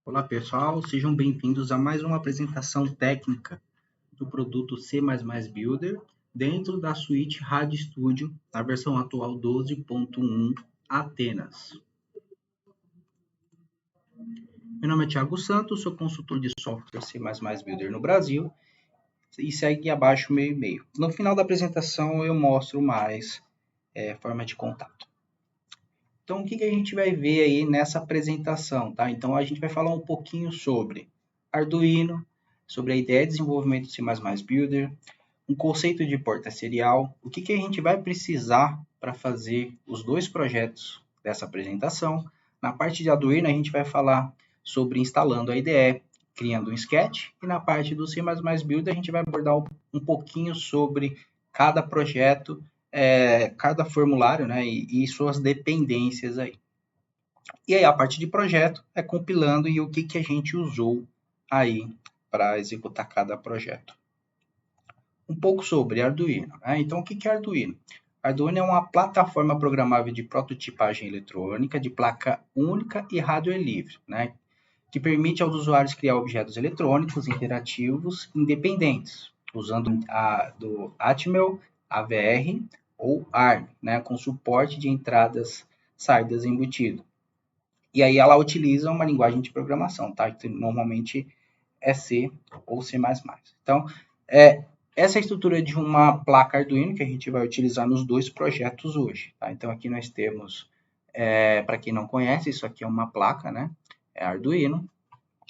Olá pessoal, sejam bem-vindos a mais uma apresentação técnica do produto C++ Builder dentro da suíte Rádio Studio, na versão atual 12.1 Atenas. Meu nome é Thiago Santos, sou consultor de software C++ Builder no Brasil e segue abaixo o meu e-mail. No final da apresentação eu mostro mais forma de contato. Então, o que a gente vai ver aí nessa apresentação, tá? Então, a gente vai falar um pouquinho sobre Arduino, sobre a ideia de desenvolvimento do C++ Builder, um conceito de porta serial, o que a gente vai precisar para fazer os dois projetos dessa apresentação. Na parte de Arduino, a gente vai falar sobre instalando a IDE, criando um sketch, e na parte do C++ Builder, a gente vai abordar um pouquinho sobre cada projeto, cada formulário, né, e suas dependências aí. E aí a parte de projeto é compilando e o que a gente usou aí para executar cada projeto. Um pouco sobre Arduino. Né? Então, o que é Arduino? Arduino é uma plataforma programável de prototipagem eletrônica de placa única e hardware livre, né? Que permite aos usuários criar objetos eletrônicos interativos independentes, usando do Atmel, AVR ou ARM, né? Com suporte de entradas, saídas embutido. E aí ela utiliza uma linguagem de programação, tá? Que normalmente é C ou C++. Então, essa é a estrutura de uma placa Arduino que a gente vai utilizar nos dois projetos hoje, tá? Então, aqui nós temos, para quem não conhece, isso aqui é uma placa, né? É Arduino.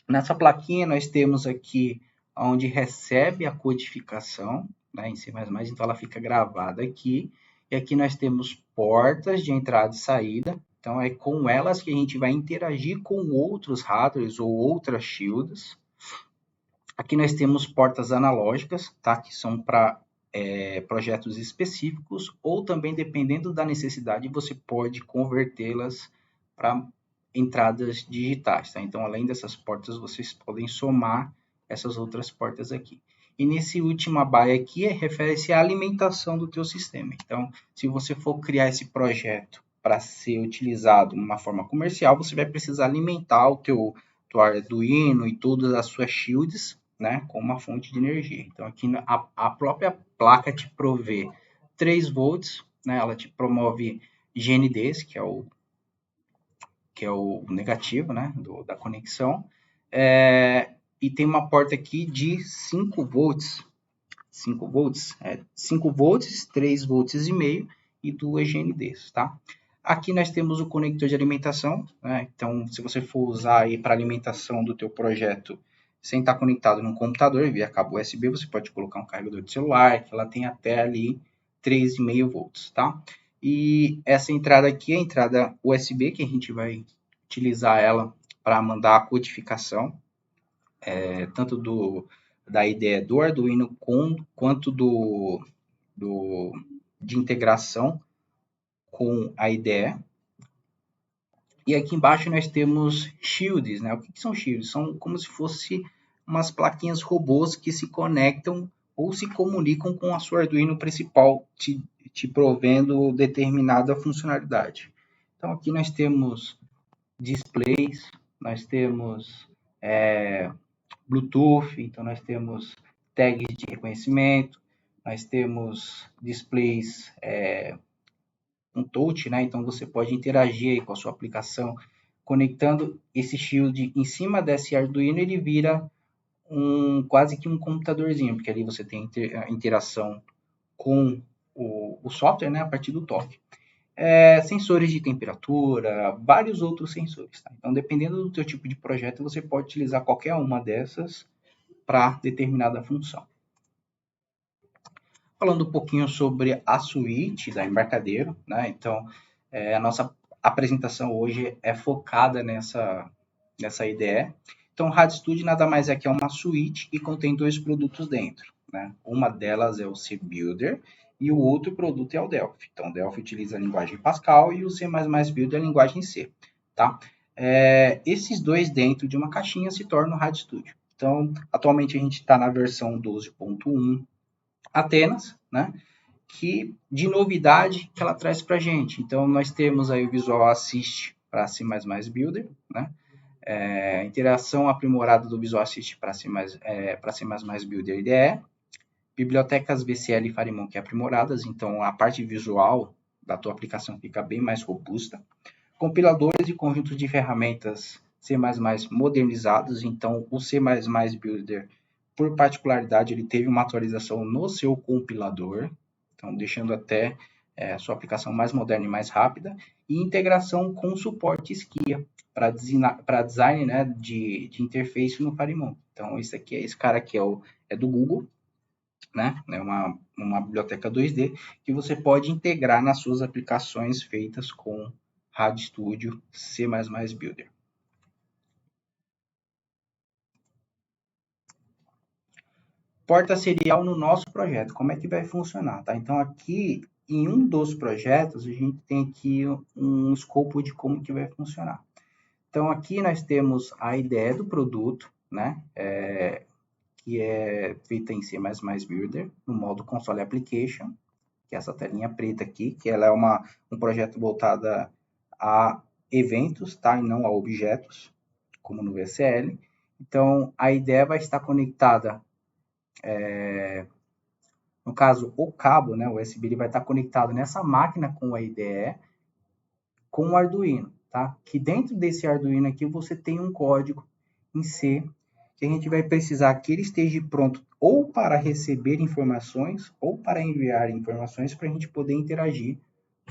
Nessa plaquinha nós temos aqui onde recebe a codificação, né, em C++, então ela fica gravada aqui. E aqui nós temos portas de entrada e saída, então é com elas que a gente vai interagir com outros hardwares ou outras shields. Aqui nós temos portas analógicas, tá, que são para projetos específicos, ou também, dependendo da necessidade, você pode convertê-las para entradas digitais. Tá? Então, além dessas portas, vocês podem somar essas outras portas aqui. E nesse última baia aqui, refere-se à alimentação do teu sistema. Então, se você for criar esse projeto para ser utilizado de uma forma comercial, você vai precisar alimentar o teu Arduino e todas as suas shields, né, com uma fonte de energia. Então, aqui a própria placa te provê 3 volts, né, ela te promove GNDs, que é o negativo, né, da conexão, e tem uma porta aqui de 5 volts, 5 volts, 3 volts e meio e 2 GNDs, tá? Aqui nós temos o conector de alimentação, né? Então, se você for usar aí para alimentação do teu projeto sem estar conectado num computador via cabo USB, você pode colocar um carregador de celular, que ela tem até ali 3,5 volts, tá? E essa entrada aqui é a entrada USB, que a gente vai utilizar ela para mandar a codificação, tanto da ideia do Arduino quanto de integração com a IDE. E aqui embaixo nós temos shields, né? O que são shields? São como se fossem umas plaquinhas robôs que se conectam ou se comunicam com a sua Arduino principal, te provendo determinada funcionalidade. Então aqui nós temos displays, nós temos Bluetooth, então nós temos tags de reconhecimento, nós temos displays um touch, né? Então você pode interagir aí com a sua aplicação, conectando esse shield em cima desse Arduino, ele vira quase que um computadorzinho, porque ali você tem a interação com o software, né? A partir do toque. Sensores de temperatura, vários outros sensores. Tá? Então, dependendo do teu tipo de projeto, você pode utilizar qualquer uma dessas para determinada função. Falando um pouquinho sobre a suíte da Embarcadero, né? Então, a nossa apresentação hoje é focada nessa IDE. Então, o Rádio Studio nada mais é que uma suíte que contém 2 produtos dentro, né? Uma delas é o C Builder e o outro produto é o Delphi. Então, o Delphi utiliza a linguagem Pascal e o C++ Builder a linguagem C, tá? Esses dois dentro de uma caixinha se tornam o Rádio Studio. Então, atualmente a gente está na versão 12.1 Atenas, né? Que de novidade que ela traz para a gente. Então, nós temos aí o Visual Assist para C++ Builder, né? Interação aprimorada do Visual Assist para C++ Builder IDE, bibliotecas VCL e Farimon aprimoradas, então a parte visual da tua aplicação fica bem mais robusta, compiladores e conjuntos de ferramentas C++ modernizados, então o C++ Builder, por particularidade, ele teve uma atualização no seu compilador, então deixando até sua aplicação mais moderna e mais rápida, e integração com suporte SKIA para design, né, de interface no Farimon. Então esse cara aqui é do Google, né? É uma biblioteca 2D que você pode integrar nas suas aplicações feitas com RadStudio C++ Builder. Porta serial no nosso projeto, como é que vai funcionar, tá? Então aqui em um dos projetos a gente tem aqui um escopo de como que vai funcionar. Então aqui nós temos a ideia do produto, né? Que é feita em C++ Builder, no modo Console Application, que é essa telinha preta aqui, que ela é um projeto voltado a eventos, tá? E não a objetos, como no VCL. Então, a ideia vai estar conectada, no caso, o cabo, né? O USB, ele vai estar conectado nessa máquina com a IDE, com o Arduino, tá? Que dentro desse Arduino aqui você tem um código em C, que a gente vai precisar que ele esteja pronto ou para receber informações ou para enviar informações para a gente poder interagir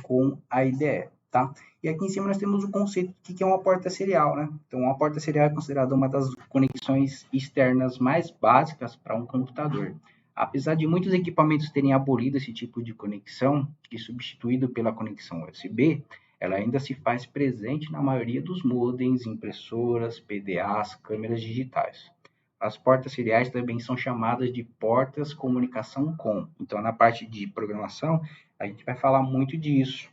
com a IDE, tá? E aqui em cima nós temos o conceito de que é uma porta serial, né? Então, uma porta serial é considerada uma das conexões externas mais básicas para um computador. Apesar de muitos equipamentos terem abolido esse tipo de conexão e substituído pela conexão USB, ela ainda se faz presente na maioria dos modems, impressoras, PDAs, câmeras digitais. As portas seriais também são chamadas de portas comunicação com. Então, na parte de programação, a gente vai falar muito disso,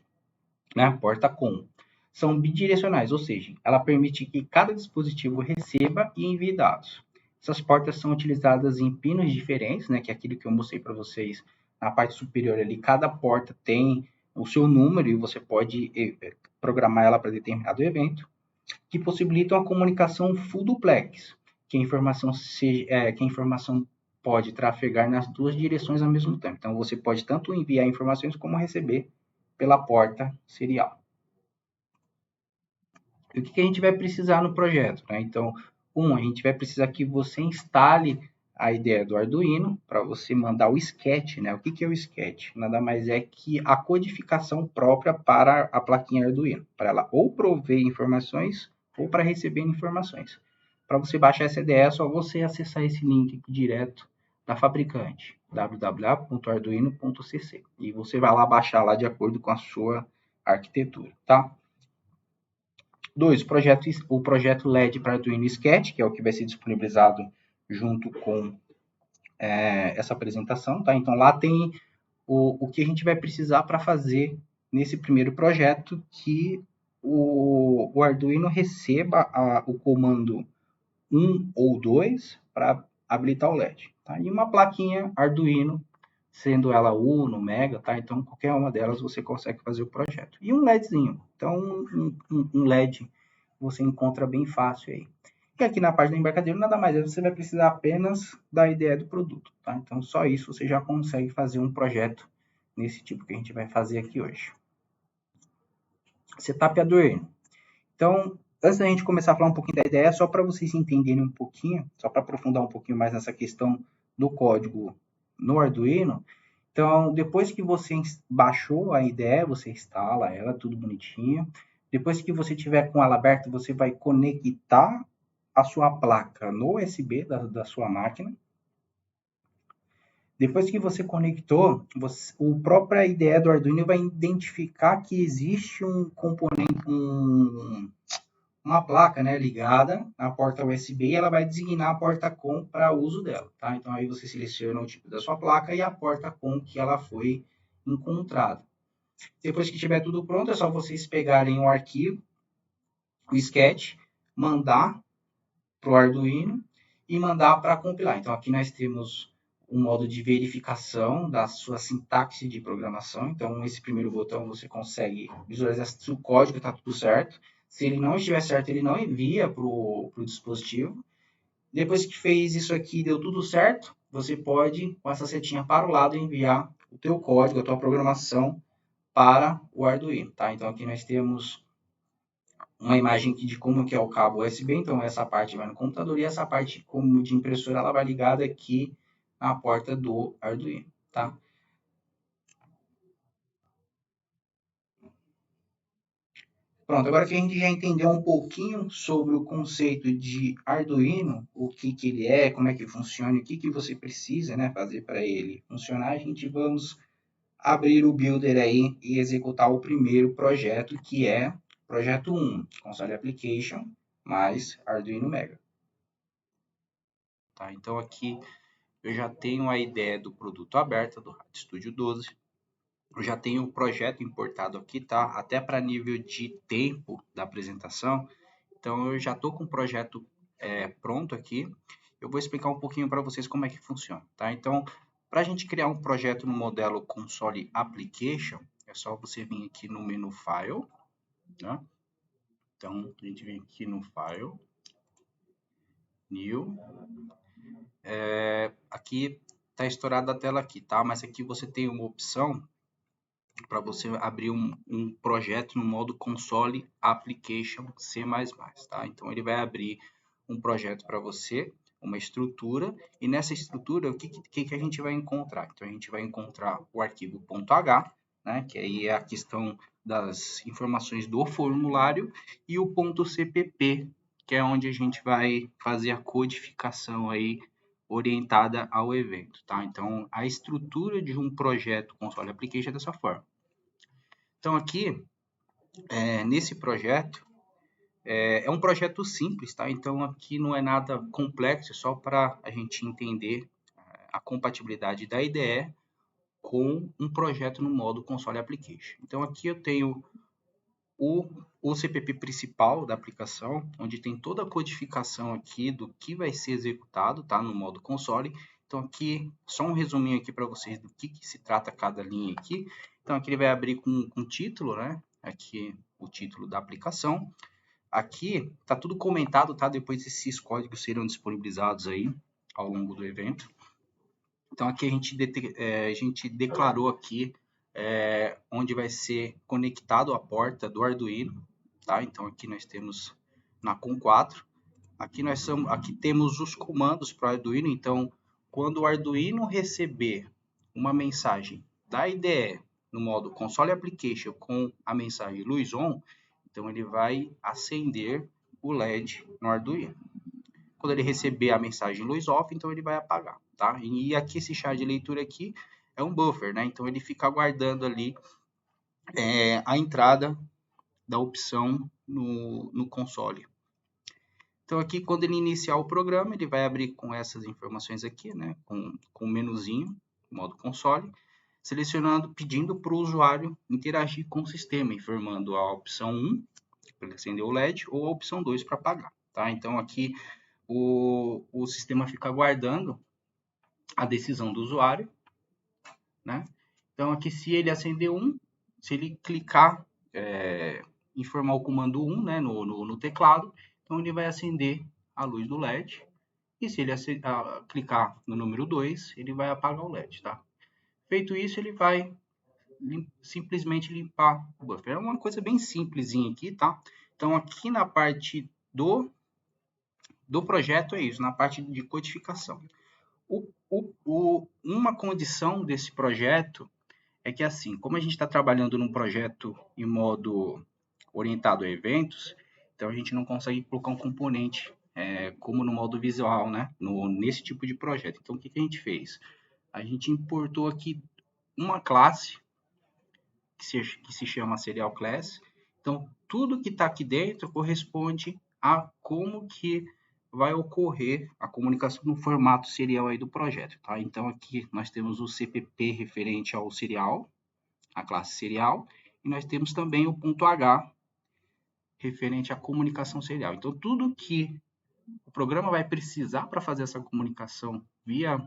né? Porta com. São bidirecionais, ou seja, ela permite que cada dispositivo receba e envie dados. Essas portas são utilizadas em pinos diferentes, né? Que é aquilo que eu mostrei para vocês na parte superior ali. Cada porta tem o seu número e você pode programar ela para determinado evento, que possibilitam a comunicação full duplex, que a informação pode trafegar nas duas direções ao mesmo tempo. Então, você pode tanto enviar informações como receber pela porta serial. E o que a gente vai precisar no projeto, né? Então, a gente vai precisar que você instale a ideia do Arduino para você mandar o sketch, né? O que é o sketch? Nada mais é que a codificação própria para a plaquinha Arduino, para ela ou prover informações ou para receber informações. Para você baixar essa ideia, é só você acessar esse link aqui direto da fabricante, www.arduino.cc, e você vai lá baixar lá de acordo com a sua arquitetura, tá? 2. O projeto LED para Arduino Sketch, que é o que vai ser disponibilizado junto com essa apresentação, tá? Então, lá tem o que a gente vai precisar para fazer nesse primeiro projeto, que o Arduino receba o comando 1 ou 2 para habilitar o LED, tá? E uma plaquinha Arduino, sendo ela Uno, Mega, tá? Então, qualquer uma delas você consegue fazer o projeto. E um LEDzinho. Então, um LED você encontra bem fácil aí. E aqui na parte do embarcadero, nada mais é, você vai precisar apenas da ideia do produto, tá? Então, só isso você já consegue fazer um projeto nesse tipo que a gente vai fazer aqui hoje. Setup Arduino. Então, antes da gente começar a falar um pouquinho da ideia, só para vocês entenderem um pouquinho, só para aprofundar um pouquinho mais nessa questão do código no Arduino. Então, depois que você baixou a ideia, você instala ela, tudo bonitinho. Depois que você tiver com ela aberta, você vai conectar a sua placa no USB da sua máquina. Depois que você conectou, a própria ideia do Arduino vai identificar que existe um componente, uma placa, né, ligada na porta USB, e ela vai designar a porta COM para uso dela, tá? Então aí você seleciona o tipo da sua placa e a porta COM que ela foi encontrada. Depois que estiver tudo pronto, é só vocês pegarem o arquivo, o sketch, mandar para o Arduino e mandar para compilar. Então aqui nós temos um modo de verificação da sua sintaxe de programação. Então esse primeiro botão você consegue visualizar se o código está tudo certo. Se ele não estiver certo, ele não envia para o dispositivo. Depois que fez isso aqui, deu tudo certo, você pode, com essa setinha para o lado, enviar o teu código, a tua programação para o Arduino, tá? Então aqui nós temos uma imagem aqui de como que é o cabo USB, então essa parte vai no computador e essa parte como de impressora ela vai ligada aqui na porta do Arduino, tá? Pronto, agora que a gente já entendeu um pouquinho sobre o conceito de Arduino, o que que ele é, como é que funciona, o que que você precisa, né, fazer para ele funcionar, a gente vamos abrir o Builder aí e executar o primeiro projeto, que é projeto 1, Console Application mais Arduino Mega. Tá, então aqui eu já tenho a ideia do produto aberta do Rádio Studio 12. Eu já tenho o projeto importado aqui, tá? Até para nível de tempo da apresentação. Então eu já estou com o projeto pronto aqui. Eu vou explicar um pouquinho para vocês como é que funciona, tá? Então, para a gente criar um projeto no modelo Console Application, é só você vir aqui no menu File, né? Então, a gente vem aqui no File, New. Aqui está estourada a tela aqui, tá? Mas aqui você tem uma opção para você abrir um projeto no modo Console Application C++, tá? Então, ele vai abrir um projeto para você, uma estrutura, e nessa estrutura, o que a gente vai encontrar? Então, a gente vai encontrar o arquivo .h, né, que aí é a questão das informações do formulário, e o .cpp, que é onde a gente vai fazer a codificação aí orientada ao evento, tá? Então, a estrutura de um projeto Console Application é dessa forma. Então, aqui, nesse projeto, é um projeto simples, tá? Então, aqui não é nada complexo, é só para a gente entender a compatibilidade da IDE com um projeto no modo Console Application. Então, aqui eu tenho o CPP principal da aplicação, onde tem toda a codificação aqui do que vai ser executado, tá? No modo console. Então, aqui, só um resuminho aqui para vocês do que se trata cada linha aqui. Então, aqui ele vai abrir com título, né? Aqui, o título da aplicação. Aqui, tá tudo comentado, tá? Depois esses códigos serão disponibilizados aí ao longo do evento. Então, aqui a gente declarou aqui onde vai ser conectado a porta do Arduino, tá? Então, aqui nós temos na COM4. Aqui temos os comandos para o Arduino. Então, quando o Arduino receber uma mensagem da IDE no modo Console Application com a mensagem Luz On, então ele vai acender o LED no Arduino. Quando ele receber a mensagem Luz Off, então ele vai apagar, tá? E aqui esse char de leitura aqui é um buffer, né? Então ele fica aguardando ali a entrada da opção no console. Então aqui quando ele iniciar o programa, ele vai abrir com essas informações aqui, né? Com o menuzinho, modo console, selecionando, pedindo para o usuário interagir com o sistema, informando a opção 1 para acender o LED ou a opção 2 para apagar, tá? Então aqui o sistema fica aguardando a decisão do usuário, né? Então aqui se ele acender 1, se ele clicar, informar o comando 1, né, no teclado, então ele vai acender a luz do LED. E se ele clicar no número 2, ele vai apagar o LED, tá? Feito isso, ele vai simplesmente limpar o buffer. É uma coisa bem simplesinha aqui, tá? Então, aqui na parte do projeto é isso, na parte de codificação. Uma condição desse projeto é que, assim, como a gente está trabalhando num projeto em modo orientado a eventos, então a gente não consegue colocar um componente como no modo visual, né? Nesse tipo de projeto. Então, o que a gente fez? A gente importou aqui uma classe que se chama Serial Class. Então, tudo que está aqui dentro corresponde a como que vai ocorrer a comunicação no formato serial aí do projeto, tá? Então, aqui nós temos o CPP referente ao serial, a classe serial, e nós temos também o .h referente à comunicação serial. Então, tudo que o programa vai precisar para fazer essa comunicação via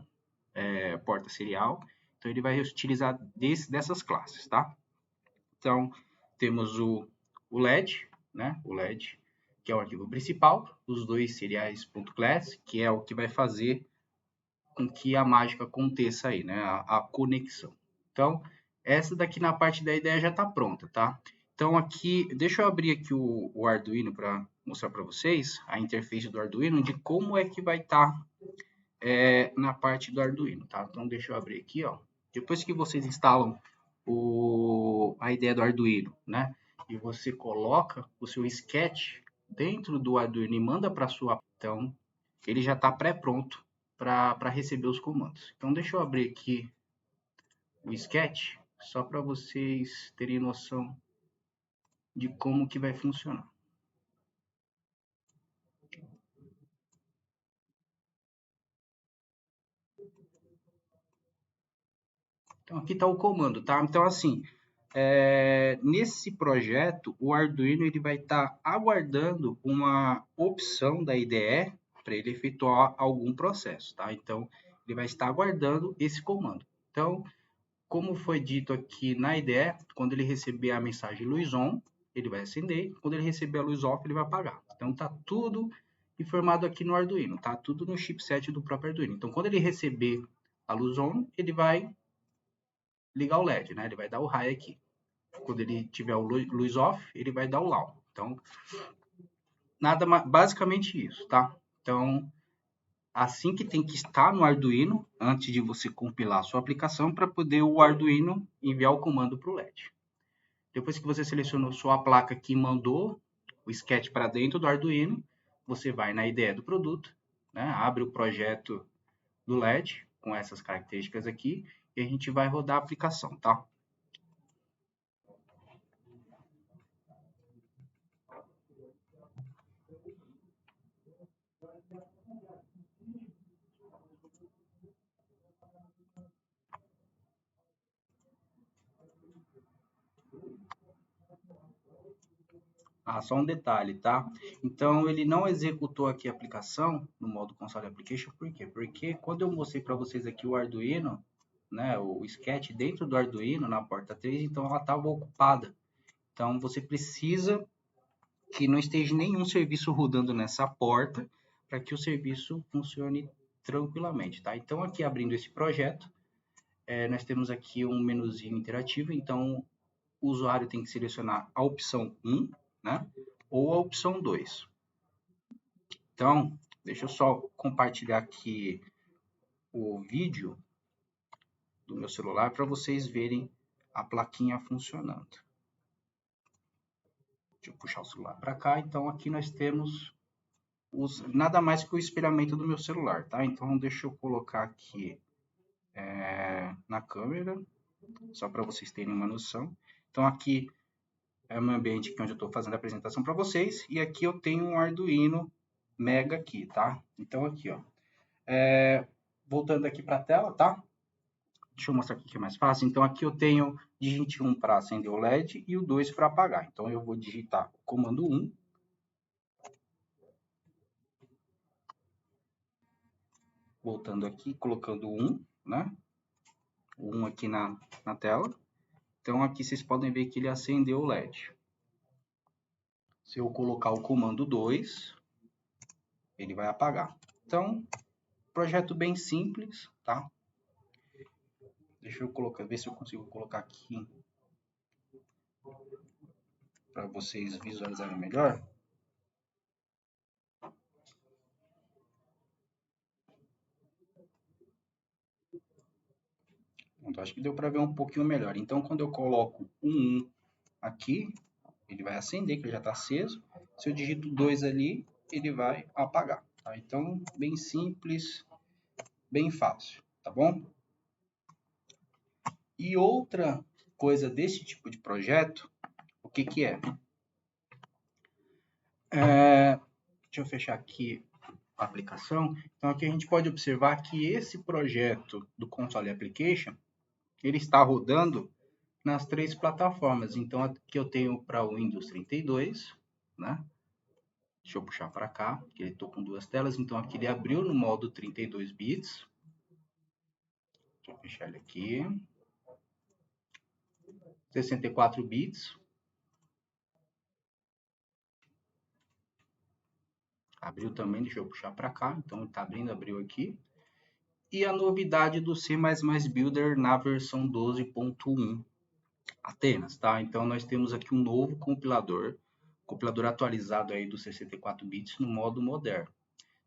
porta serial, então ele vai utilizar dessas classes, tá? Então, temos o LED, né, o LED, que é o arquivo principal, os dois seriais.class, que é o que vai fazer com que a mágica aconteça aí, né, a conexão. Então, essa daqui na parte da ideia já está pronta, tá? Então, aqui, deixa eu abrir aqui o Arduino para mostrar para vocês a interface do Arduino de como é que vai estar na parte do Arduino, tá? Então, deixa eu abrir aqui, ó. Depois que vocês instalam a ideia do Arduino, né? E você coloca o seu sketch dentro do Arduino e manda para sua... Então, ele já está pré-pronto para receber os comandos. Então, deixa eu abrir aqui o sketch, só para vocês terem noção de como que vai funcionar. Então, aqui está o comando, tá? Então, assim, nesse projeto, o Arduino ele vai estar aguardando uma opção da IDE para ele efetuar algum processo, tá? Então, ele vai estar aguardando esse comando. Então, como foi dito aqui na IDE, quando ele receber a mensagem luz on, ele vai acender. Quando ele receber a luz off, ele vai apagar. Então, tá tudo informado aqui no Arduino, tá? Tudo no chipset do próprio Arduino. Então, quando ele receber a luz on, ele vai ligar o LED, né? Ele vai dar o high aqui. Quando ele tiver o luz off, ele vai dar o low. Então, nada mais, basicamente isso, tá? Então, assim que tem que estar no Arduino, antes de você compilar a sua aplicação, para poder o Arduino enviar o comando para o LED. Depois que você selecionou sua placa que mandou o sketch para dentro do Arduino, você vai na ideia do produto, né? Abre o projeto do LED com essas características aqui e a gente vai rodar a aplicação, tá? Ah, só um detalhe, tá? Então, ele não executou aqui a aplicação no modo console application, por quê? Porque quando eu mostrei para vocês aqui o Arduino, né, o sketch dentro do Arduino, na porta 3, então ela estava ocupada. Então, você precisa que não esteja nenhum serviço rodando nessa porta para que o serviço funcione tranquilamente, tá? Então, aqui abrindo esse projeto, nós temos aqui um menuzinho interativo, então o usuário tem que selecionar a opção 1, né? Ou a opção 2. Então, deixa eu só compartilhar aqui o vídeo do meu celular para vocês verem a plaquinha funcionando. Deixa eu puxar o celular para cá. Então, aqui nós temos nada mais que o espelhamento do meu celular, tá? Então, deixa eu colocar aqui na câmera, só para vocês terem uma noção. Então, aqui é o meu ambiente aqui onde eu estou fazendo a apresentação para vocês. E aqui eu tenho um Arduino Mega aqui, tá? Então, aqui, ó. Voltando aqui para a tela, tá? Deixa eu mostrar aqui que é mais fácil. Então, aqui eu tenho digite 1 para acender o LED e o 2 para apagar. Então, eu vou digitar o comando 1. Voltando aqui, colocando o 1, né? O 1 aqui na tela. Então, aqui vocês podem ver que ele acendeu o LED. Se eu colocar o comando 2, ele vai apagar. Então, projeto bem simples, tá? Deixa eu colocar, ver se eu consigo colocar aqui para vocês visualizarem melhor. Então, acho que deu para ver um pouquinho melhor. Então, quando eu coloco um 1 aqui, ele vai acender, que ele já está aceso. Se eu digito 2 ali, ele vai apagar. Tá? Então, bem simples, bem fácil, tá bom? E outra coisa desse tipo de projeto, o que que é? Deixa eu fechar aqui a aplicação. Então, aqui a gente pode observar que esse projeto do Console Application, ele está rodando nas 3 plataformas. Então, aqui eu tenho para o Windows 32, né? Deixa eu puxar para cá, que ele estou com 2 telas. Então, aqui ele abriu no modo 32 bits. Deixa eu fechar ele aqui. 64 bits. Abriu também, deixa eu puxar para cá. Então, está abrindo, abriu aqui. E a novidade do C++ Builder na versão 12.1 Atenas, tá? Então, nós temos aqui um novo compilador atualizado aí dos 64 bits no modo moderno.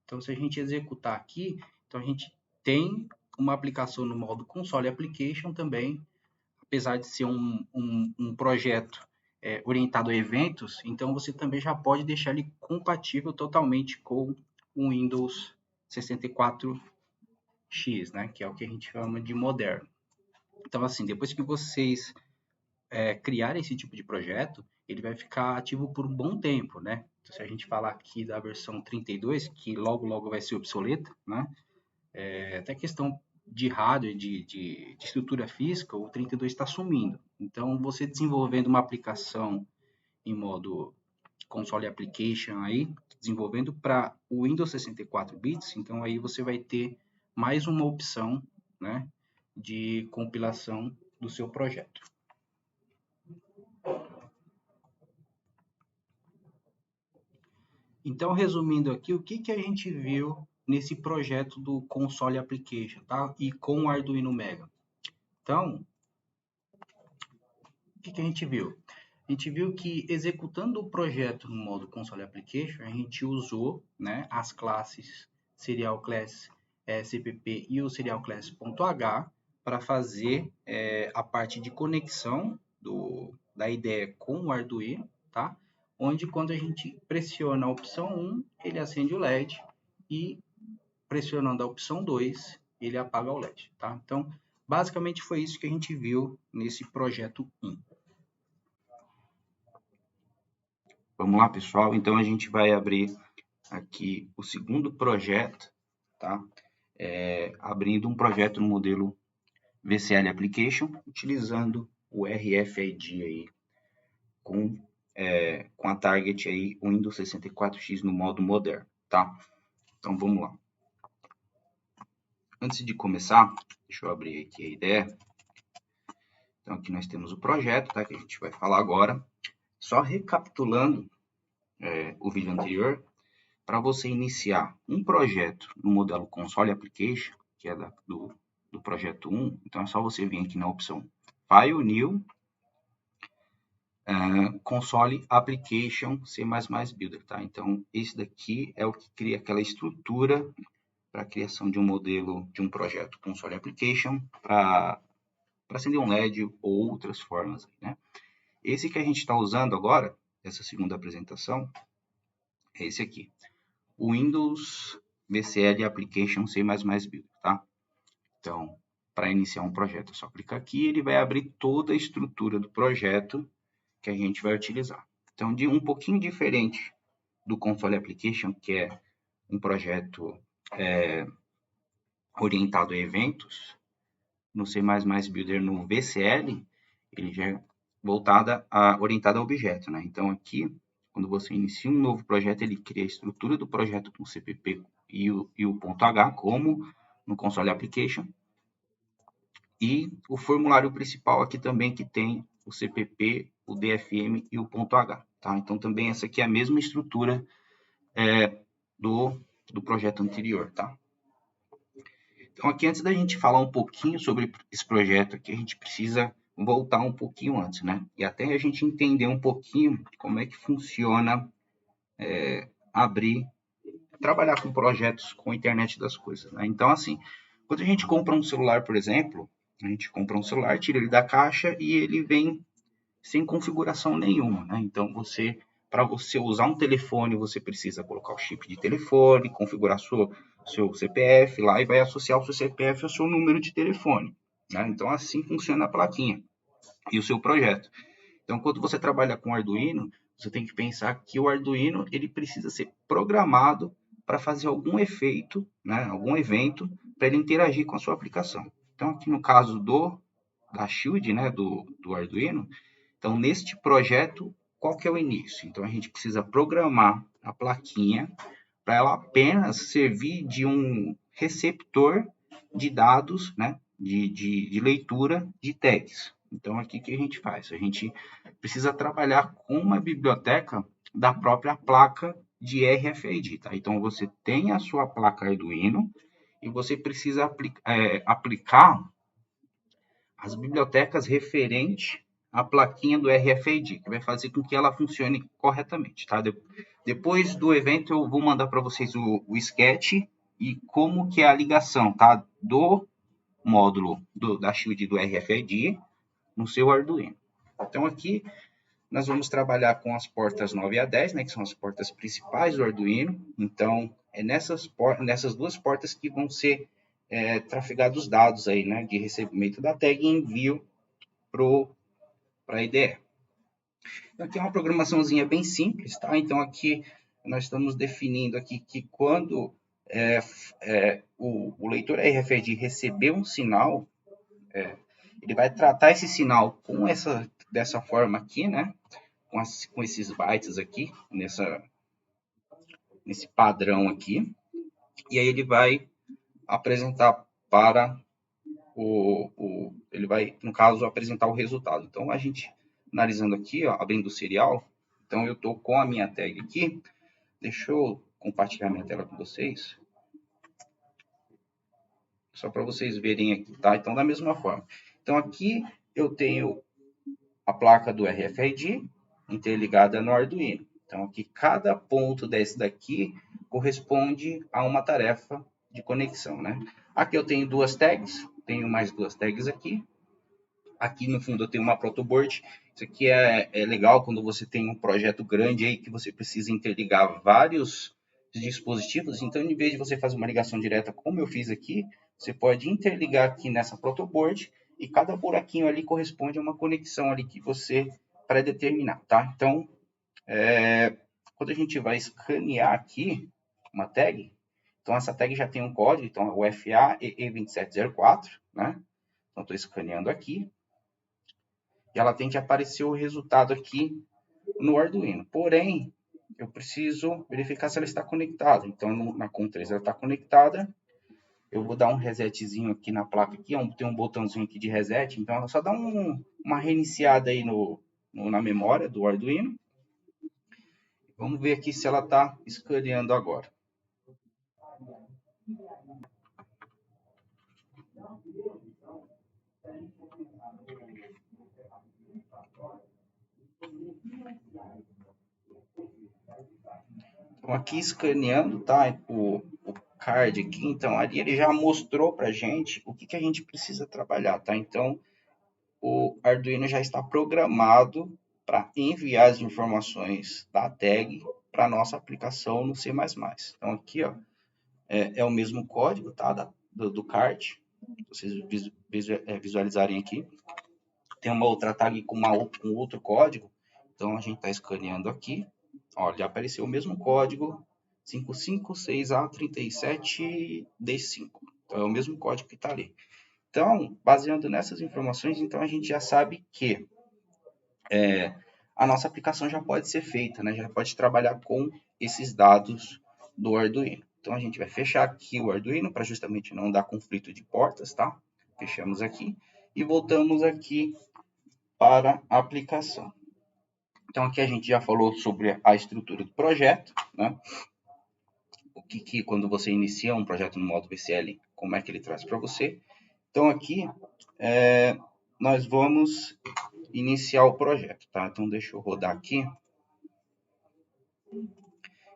Então, se a gente executar aqui, então a gente tem uma aplicação no modo console application também, apesar de ser um projeto orientado a eventos, então você também já pode deixar ele compatível totalmente com o Windows 64X, né, que é o que a gente chama de moderno. Então, assim, depois que vocês criarem esse tipo de projeto, ele vai ficar ativo por um bom tempo, né? Então, se a gente falar aqui da versão 32, que logo vai ser obsoleta, né? Até questão de hardware, de estrutura física, o 32 está sumindo. Então, você desenvolvendo uma aplicação em modo console application aí, desenvolvendo para o Windows 64 bits, então aí você vai ter mais uma opção, né, de compilação do seu projeto. Então, resumindo aqui, o que a gente viu nesse projeto do console application, tá? E com o Arduino Mega. Então, o que a gente viu? A gente viu que executando o projeto no modo console application, a gente usou, né, as classes serial class CPP e o serial class.h para fazer a parte de conexão da IDE com o Arduino, tá? Onde quando a gente pressiona a opção 1, ele acende o LED e pressionando a opção 2, ele apaga o LED, tá? Então, basicamente foi isso que a gente viu nesse projeto 1. Vamos lá, pessoal. Então, a gente vai abrir aqui o segundo projeto, tá? Abrindo um projeto no modelo VCL Application, utilizando o RFID aí, com a target aí, o Windows 64X no modo moderno, tá? Então, vamos lá. Antes de começar, deixa eu abrir aqui a ideia. Então, aqui nós temos o projeto, tá? Que a gente vai falar agora. Só recapitulando o vídeo anterior, para você iniciar um projeto no modelo Console Application, que é do projeto 1, então é só você vir aqui na opção File, New, Console Application C++ Builder, tá? Então, esse daqui é o que cria aquela estrutura para a criação de um modelo, de um projeto Console Application, para acender um LED ou outras formas, né? Esse que a gente está usando agora, essa segunda apresentação, é esse aqui. O Windows VCL Application C++ Builder, tá? Então, para iniciar um projeto, é só clicar aqui e ele vai abrir toda a estrutura do projeto que a gente vai utilizar. Então, de um pouquinho diferente do Console Application, que é um projeto orientado a eventos, no C++ Builder no VCL, ele já é orientado a objeto, né? Então, aqui, quando você inicia um novo projeto, ele cria a estrutura do projeto com CPP e o .h, como no Console Application. E o formulário principal aqui também, que tem o CPP, o DFM e o .h. Tá? Então, também essa aqui é a mesma estrutura do projeto anterior. Tá? Então, aqui, antes da gente falar um pouquinho sobre esse projeto aqui, a gente precisa voltar um pouquinho antes, né? E até a gente entender um pouquinho como é que funciona trabalhar com projetos com a internet das coisas, né? Então, assim, quando a gente compra um celular, por exemplo, a gente compra um celular, tira ele da caixa e ele vem sem configuração nenhuma, né? Então, para você usar um telefone, você precisa colocar o chip de telefone, configurar seu CPF lá e vai associar o seu CPF ao seu número de telefone, né? Então, assim funciona a plaquinha e o seu projeto. Então, quando você trabalha com Arduino, você tem que pensar que o Arduino ele precisa ser programado para fazer algum efeito, né, algum evento, para ele interagir com a sua aplicação. Então, aqui no caso da Shield, né, do Arduino, então, neste projeto, qual que é o início? Então, a gente precisa programar a plaquinha para ela apenas servir de um receptor de dados, né, de leitura de tags. Então, aqui o que a gente faz? A gente precisa trabalhar com uma biblioteca da própria placa de RFID, tá? Então, você tem a sua placa Arduino e você precisa aplicar as bibliotecas referentes à plaquinha do RFID, que vai fazer com que ela funcione corretamente, tá? Depois do evento, eu vou mandar para vocês o sketch e como que é a ligação, tá? Do módulo da Shield do RFID no seu Arduino. Então, aqui nós vamos trabalhar com as portas 9 a 10, né, que são as portas principais do Arduino. Então, é nessas duas portas que vão ser trafegados os dados aí, né, de recebimento da tag e envio para a IDE. Então, aqui é uma programaçãozinha bem simples, tá? Então, aqui nós estamos definindo aqui que quando o leitor RFID receber um sinal, ele vai tratar esse sinal dessa forma aqui, né? Com esses bytes aqui, nesse padrão aqui, e aí ele vai apresentar para ele vai, no caso, apresentar o resultado. Então, a gente, analisando aqui, ó, abrindo o serial, então eu estou com a minha tag aqui, deixa eu compartilhar minha tela com vocês, só para vocês verem aqui, tá? Então, da mesma forma. Então, aqui eu tenho a placa do RFID interligada no Arduino. Então, aqui cada ponto desse daqui corresponde a uma tarefa de conexão, né? Aqui eu tenho duas tags, tenho mais duas tags aqui. Aqui no fundo eu tenho uma protoboard. Isso aqui é legal quando você tem um projeto grande aí que você precisa interligar vários dispositivos. Então, em vez de você fazer uma ligação direta, como eu fiz aqui, você pode interligar aqui nessa protoboard e cada buraquinho ali corresponde a uma conexão ali que você pré-determinar, tá? Então, quando a gente vai escanear aqui uma tag, então essa tag já tem um código, então é o FAEE2704, né? Então, estou escaneando aqui e ela tem que aparecer o resultado aqui no Arduino. Porém, eu preciso verificar se ela está conectada. Então, na COM3 ela está conectada. Eu vou dar um resetzinho aqui na placa. Aqui, tem um botãozinho aqui de reset. Então, ela só dá uma reiniciada aí na memória do Arduino. Vamos ver aqui se ela está escaneando agora. Então, aqui escaneando, tá? O card aqui, então, ali ele já mostrou pra gente o que a gente precisa trabalhar, tá? Então, o Arduino já está programado para enviar as informações da tag para nossa aplicação no C++. Então, aqui, ó, é o mesmo código, tá? Do card, vocês visualizarem aqui. Tem uma outra tag com outro código, então a gente está escaneando aqui. Olha, apareceu o mesmo código, 556A37D5. Então, é o mesmo código que está ali. Então, baseando nessas informações, então a gente já sabe que a nossa aplicação já pode ser feita, né? Já pode trabalhar com esses dados do Arduino. Então, a gente vai fechar aqui o Arduino para justamente não dar conflito de portas, tá? Fechamos aqui e voltamos aqui para a aplicação. Então, aqui a gente já falou sobre a estrutura do projeto, né? O que quando você inicia um projeto no modo VCL, como é que ele traz para você. Então, aqui nós vamos iniciar o projeto, tá? Então, deixa eu rodar aqui.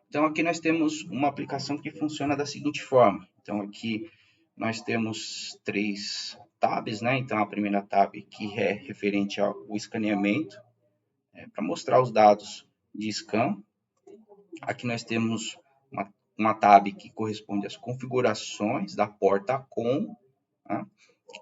Então, aqui nós temos uma aplicação que funciona da seguinte forma. Então, aqui nós temos 3 tabs, né? Então, a primeira tab que é referente ao escaneamento, para mostrar os dados de scan. Aqui nós temos uma tab que corresponde às configurações da porta COM, né?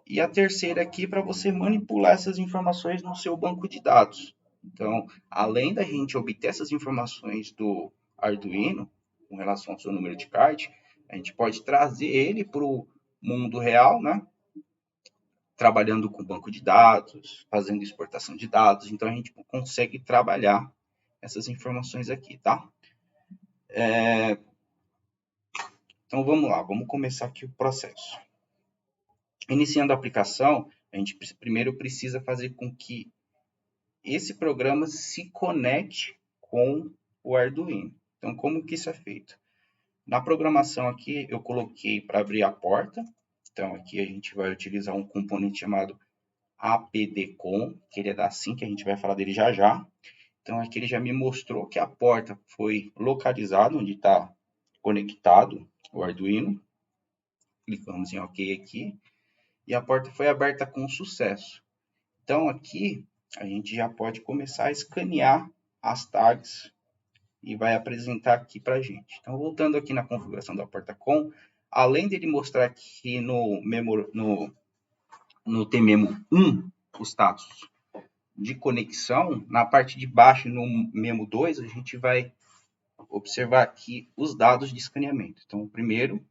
E a terceira aqui para você manipular essas informações no seu banco de dados. Então, além da gente obter essas informações do Arduino, com relação ao seu número de card, a gente pode trazer ele para o mundo real, né? Trabalhando com banco de dados, fazendo exportação de dados. Então, a gente consegue trabalhar essas informações aqui, tá? Então, vamos lá, vamos começar aqui o processo. Iniciando a aplicação, a gente primeiro precisa fazer com que esse programa se conecte com o Arduino. Então, como que isso é feito? Na programação aqui, eu coloquei para abrir a porta. Então, aqui a gente vai utilizar um componente chamado apdcon, que ele é da SIM, que a gente vai falar dele já já. Então, aqui ele já me mostrou que a porta foi localizada, onde está conectado o Arduino. Clicamos em OK aqui. E a porta foi aberta com sucesso. Então, aqui a gente já pode começar a escanear as tags e vai apresentar aqui para a gente. Então, voltando aqui na configuração da porta com, além dele mostrar aqui no TMEMO 1 o status de conexão, na parte de baixo, no Memo 2, a gente vai observar aqui os dados de escaneamento. Então, o primeiro,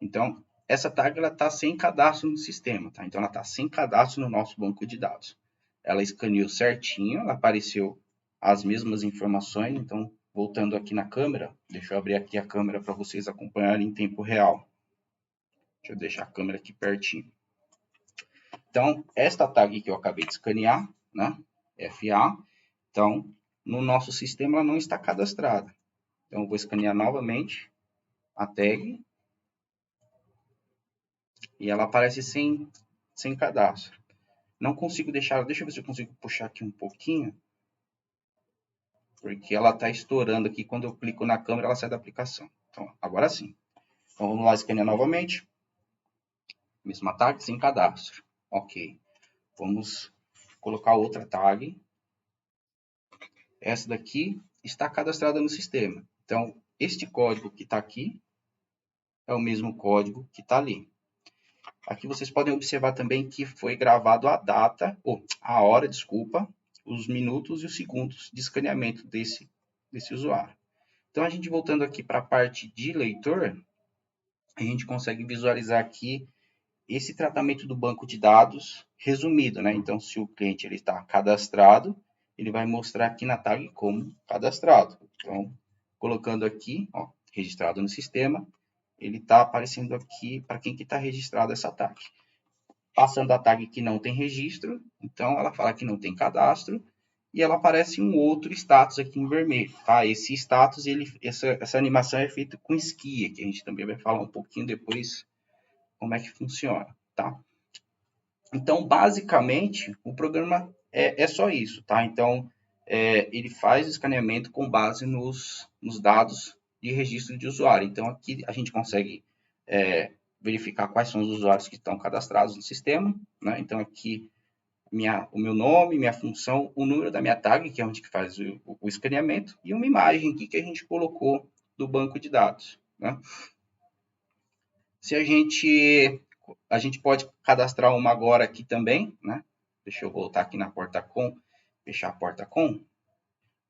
então, essa tag está sem cadastro no sistema, tá? Então, ela está sem cadastro no nosso banco de dados. Ela escaneou certinho, ela apareceu as mesmas informações. Então, voltando aqui na câmera, deixa eu abrir aqui a câmera para vocês acompanharem em tempo real. Deixa eu deixar a câmera aqui pertinho. Então, esta tag que eu acabei de escanear, né, FA, então, no nosso sistema ela não está cadastrada. Então, eu vou escanear novamente a tag e ela aparece sem cadastro. Não consigo deixar, deixa eu ver se eu consigo puxar aqui um pouquinho, porque ela está estourando aqui. Quando eu clico na câmera, ela sai da aplicação. Então, agora sim. Então, vamos lá, escanear novamente. Mesma tag, sem cadastro. Ok. Vamos colocar outra tag. Essa daqui está cadastrada no sistema. Então, este código que está aqui é o mesmo código que está ali. Aqui vocês podem observar também que foi gravado a data, ou a hora, desculpa, os minutos e os segundos de escaneamento desse usuário. Então, a gente voltando aqui para a parte de leitor, a gente consegue visualizar aqui esse tratamento do banco de dados resumido, né? Então, se o cliente está cadastrado, ele vai mostrar aqui na tag como cadastrado. Então, colocando aqui, ó, registrado no sistema, ele está aparecendo aqui para quem que está registrado essa tag. Passando a tag que não tem registro, então ela fala que não tem cadastro, e ela aparece um outro status aqui em vermelho, tá? Esse status, essa animação é feita com Skia, que a gente também vai falar um pouquinho depois como é que funciona, tá? Então, basicamente, o programa é só isso, tá? Então, ele faz o escaneamento com base nos dados de registro de usuário. Então, aqui a gente consegue verificar quais são os usuários que estão cadastrados no sistema, né? Então, aqui o meu nome, minha função, o número da minha tag, que é onde que faz o escaneamento, e uma imagem aqui que a gente colocou do banco de dados, né? Se a gente pode cadastrar uma agora aqui também, né? Deixa eu voltar aqui na porta com, fechar a porta com.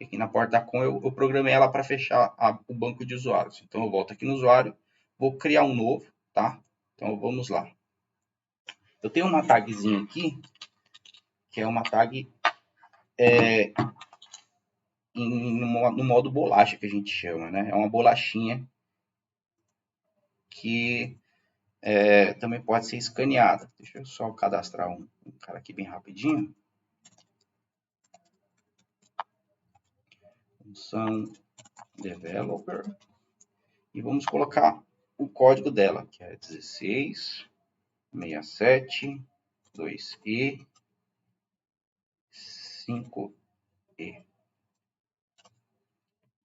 Aqui na porta com eu programei ela para fechar o banco de usuários. Então eu volto aqui no usuário, vou criar um novo, tá? Então vamos lá. Eu tenho uma tagzinha aqui, que é uma tag no modo bolacha, que a gente chama, né? É uma bolachinha que também pode ser escaneada. Deixa eu só cadastrar um cara aqui bem rapidinho. Função developer. E vamos colocar o código dela, que é 1667 2E 5E. Deixa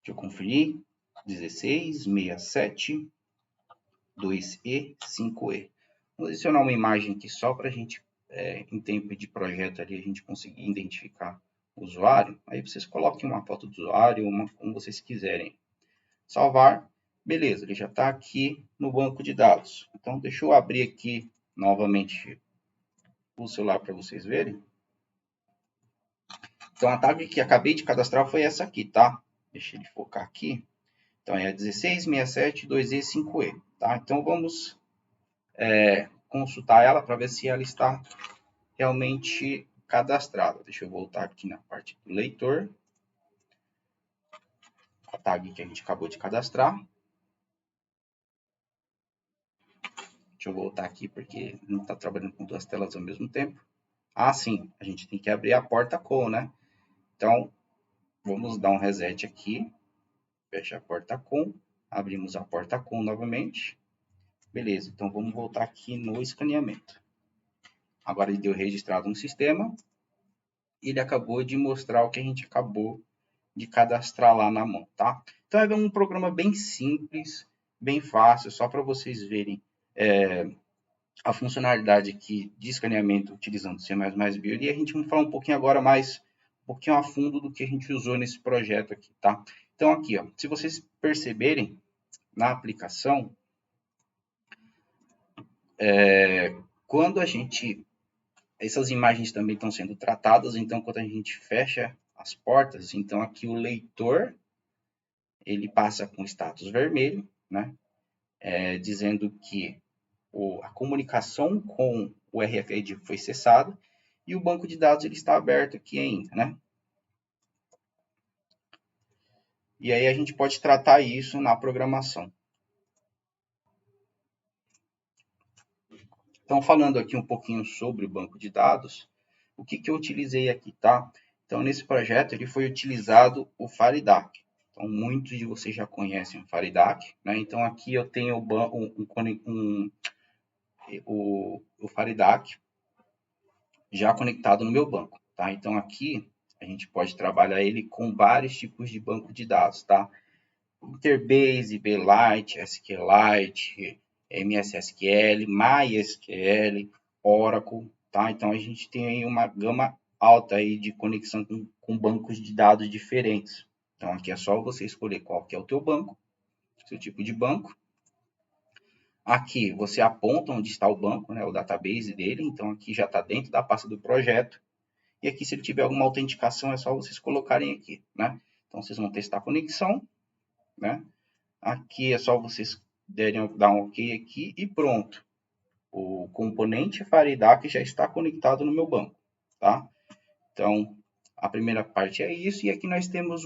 eu conferir. 1667 2E 5E. Vou adicionar uma imagem aqui só para a gente, em tempo de projeto ali, a gente conseguir identificar o usuário. Aí vocês coloquem uma foto do usuário, como vocês quiserem. Salvar. Beleza, ele já está aqui no banco de dados. Então, deixa eu abrir aqui novamente o celular para vocês verem. Então, a tag que acabei de cadastrar foi essa aqui, tá? Deixa ele focar aqui. Então, é 1667 2E5E, tá? Então, vamos consultar ela para ver se ela está realmente cadastrada. Deixa eu voltar aqui na parte do leitor. A tag que a gente acabou de cadastrar. Deixa eu voltar aqui porque não está trabalhando com duas telas ao mesmo tempo. Ah, sim, a gente tem que abrir a porta com, né? Então, vamos dar um reset aqui. Fecha a porta com, abrimos a porta com novamente. Beleza, então vamos voltar aqui no escaneamento. Agora ele deu registrado no sistema. Ele acabou de mostrar o que a gente acabou de cadastrar lá na mão, tá? Então é um programa bem simples, bem fácil, só para vocês verem a funcionalidade aqui de escaneamento utilizando C++ Build. E a gente vai falar um pouquinho agora mais, um pouquinho a fundo do que a gente usou nesse projeto aqui, tá? Então aqui, ó, se vocês perceberem na aplicação, quando a gente... Essas imagens também estão sendo tratadas, então quando a gente fecha as portas, então aqui o leitor, ele passa com status vermelho, né? Dizendo que a comunicação com o RFID foi cessada e o banco de dados ele está aberto aqui ainda, né? E aí a gente pode tratar isso na programação. Então, falando aqui um pouquinho sobre o banco de dados, o que eu utilizei aqui, tá? Então, nesse projeto, ele foi utilizado o Faridac. Então, muitos de vocês já conhecem o Faridac, né? Então, aqui eu tenho o Faridac já conectado no meu banco, tá? Então, aqui a gente pode trabalhar ele com vários tipos de banco de dados, tá? Interbase, BLite, SQLite, MSSQL, MySQL, Oracle, tá? Então a gente tem aí uma gama alta aí de conexão com bancos de dados diferentes. Então aqui é só você escolher qual que é o teu banco, seu tipo de banco. Aqui você aponta onde está o banco, né, o database dele, então aqui já está dentro da pasta do projeto. E aqui se ele tiver alguma autenticação é só vocês colocarem aqui, né? Então vocês vão testar a conexão, né? Aqui é só vocês dar um OK aqui e pronto. O componente Faridac já está conectado no meu banco, tá? Então, a primeira parte é isso. E aqui nós temos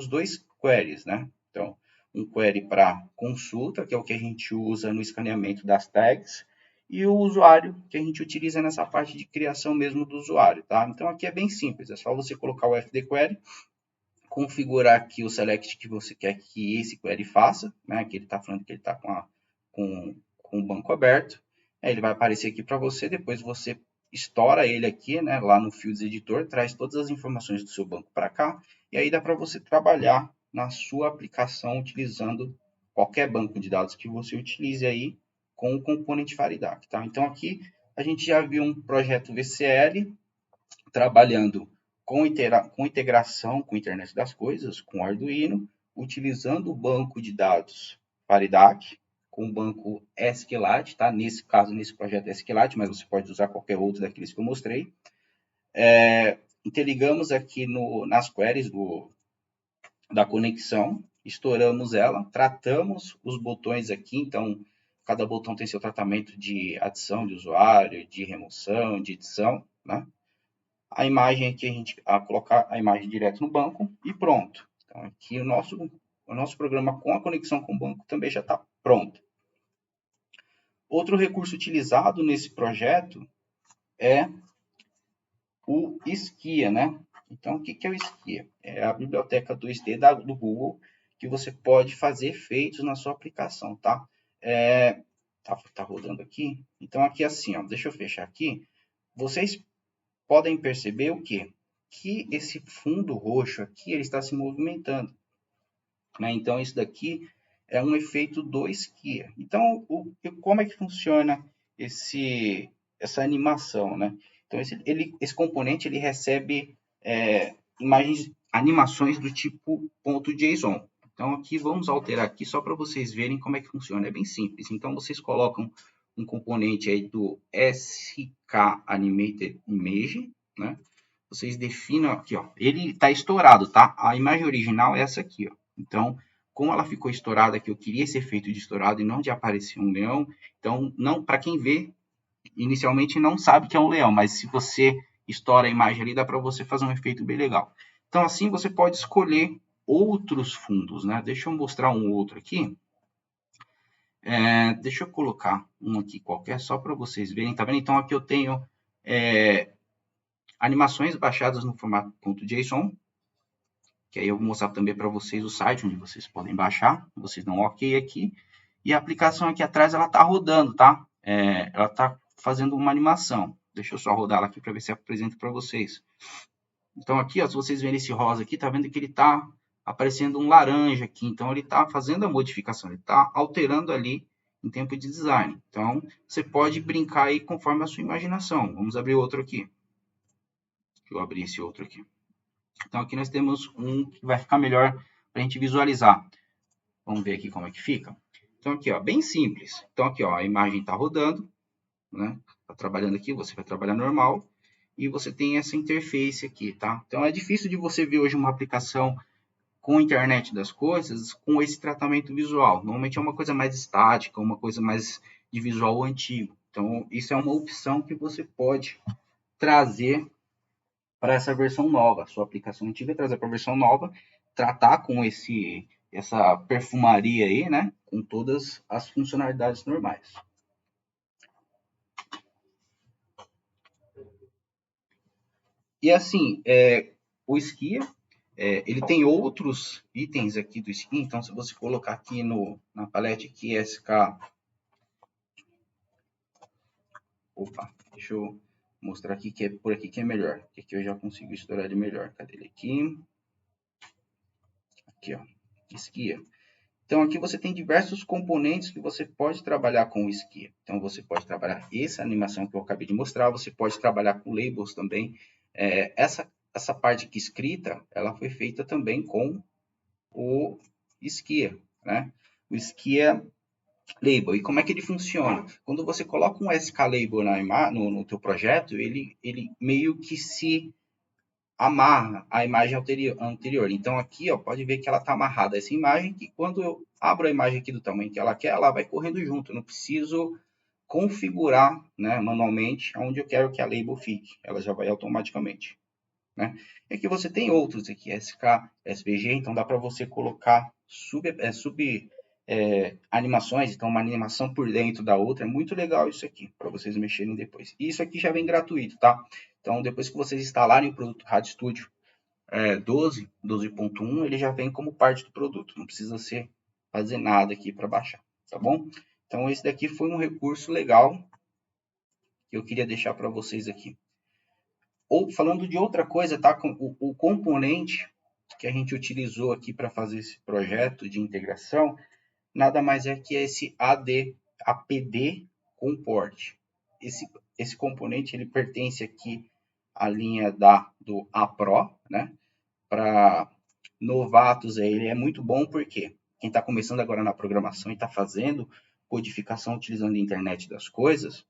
dois queries, né? Então, um query para consulta, que é o que a gente usa no escaneamento das tags, e o usuário, que a gente utiliza nessa parte de criação mesmo do usuário, tá? Então, aqui é bem simples. É só você colocar o fd query, configurar aqui o select que você quer que esse query faça, né? Que ele está falando que ele está com o banco aberto. Aí ele vai aparecer aqui para você, depois você estoura ele aqui, né? Lá no Fields Editor, traz todas as informações do seu banco para cá, e aí dá para você trabalhar na sua aplicação utilizando qualquer banco de dados que você utilize aí com o componente Faridac, tá? Então aqui a gente já viu um projeto VCL trabalhando com integração com a internet das coisas, com Arduino, utilizando o banco de dados Faridac, com o banco SQLite, tá? Nesse caso, nesse projeto SQLite, mas você pode usar qualquer outro daqueles que eu mostrei. Interligamos aqui nas queries da conexão, estouramos ela, tratamos os botões aqui, então cada botão tem seu tratamento de adição de usuário, de remoção, de edição, né? A imagem aqui, a gente colocar a imagem direto no banco e pronto. Então, aqui o nosso programa com a conexão com o banco também já está pronto. Outro recurso utilizado nesse projeto é o Skia, né? Então, o que é o Skia? É a biblioteca 2D do Google que você pode fazer efeitos na sua aplicação, tá? Tá rodando aqui? Então, aqui assim, ó, deixa eu fechar aqui. Vocês podem perceber o quê? Que esse fundo roxo aqui ele está se movimentando, né? Então isso daqui é um efeito do Skia. Então como é que funciona essa animação, né? Então esse componente ele recebe animações do tipo .json. Então aqui vamos alterar aqui só para vocês verem como é que funciona. É bem simples. Então vocês colocam um componente aí do skAnimated_image, né? Vocês definem aqui, ó, ele está estourado, tá? A imagem original é essa aqui, ó. Então, como ela ficou estourada, que eu queria esse efeito de estourado e não de aparecer um leão, então, não, para quem vê, inicialmente não sabe que é um leão, mas se você estoura a imagem ali, dá para você fazer um efeito bem legal. Então, assim, você pode escolher outros fundos, né? Deixa eu mostrar um outro aqui. Deixa eu colocar um aqui qualquer, só para vocês verem, tá vendo? Então, aqui eu tenho animações baixadas no formato .json, que aí eu vou mostrar também para vocês o site onde vocês podem baixar. Vocês dão um OK aqui. E a aplicação aqui atrás, ela está rodando, tá? Ela está fazendo uma animação. Deixa eu só rodar ela aqui para ver se eu apresento para vocês. Então aqui, ó, se vocês verem esse rosa aqui, tá vendo que ele está aparecendo um laranja aqui. Então ele está fazendo a modificação, ele está alterando ali em tempo de design. Então você pode brincar aí conforme a sua imaginação. Vamos abrir outro aqui. Deixa eu abrir esse outro aqui. Então aqui nós temos um que vai ficar melhor para a gente visualizar. Vamos ver aqui como é que fica. Então aqui, ó, bem simples. Então aqui, ó, a imagem está rodando, né? Está trabalhando aqui, você vai trabalhar normal. E você tem essa interface aqui, tá? Então é difícil de você ver hoje uma aplicação com a internet das coisas com esse tratamento visual. Normalmente é uma coisa mais estática, uma coisa mais de visual antigo. Então isso é uma opção que você pode trazer para essa versão nova. Sua aplicação antiga trazer para a versão nova, tratar com essa perfumaria aí, né? Com todas as funcionalidades normais. E assim, o Skia, ele tem outros itens aqui do Skia. Então, se você colocar aqui na palete aqui SK... Opa, deixa eu mostrar aqui que é por aqui que é melhor. Que aqui eu já consigo estourar ele melhor. Cadê ele aqui? Aqui, ó. Skia. Então, aqui você tem diversos componentes que você pode trabalhar com o Skia. Então, você pode trabalhar essa animação que eu acabei de mostrar, você pode trabalhar com labels também. Essa parte aqui escrita, ela foi feita também com o Skia, né? O Skia Label. E como é que ele funciona? Quando você coloca um SK Label no teu projeto, ele meio que se amarra a imagem anterior. Então aqui, ó, pode ver que ela está amarrada a essa imagem, que quando eu abro a imagem aqui do tamanho que ela quer, ela vai correndo junto. Eu não preciso configurar, né, manualmente onde eu quero que a label fique. Ela já vai automaticamente, né? E aqui você tem outros aqui, SK, SVG, então dá para você colocar animações, então uma animação por dentro da outra. É muito legal isso aqui, para vocês mexerem depois. E isso aqui já vem gratuito, tá? Então, depois que vocês instalarem o produto RADStudio 12.1, ele já vem como parte do produto. Não precisa fazer nada aqui para baixar, tá bom? Então, esse daqui foi um recurso legal que eu queria deixar para vocês aqui. Ou falando de outra coisa, tá? O componente que a gente utilizou aqui para fazer esse projeto de integração, nada mais é que esse APD Comport. Esse componente ele pertence aqui à linha do APRO, né? Para novatos, ele é muito bom porque quem está começando agora na programação e está fazendo codificação utilizando a internet das coisas,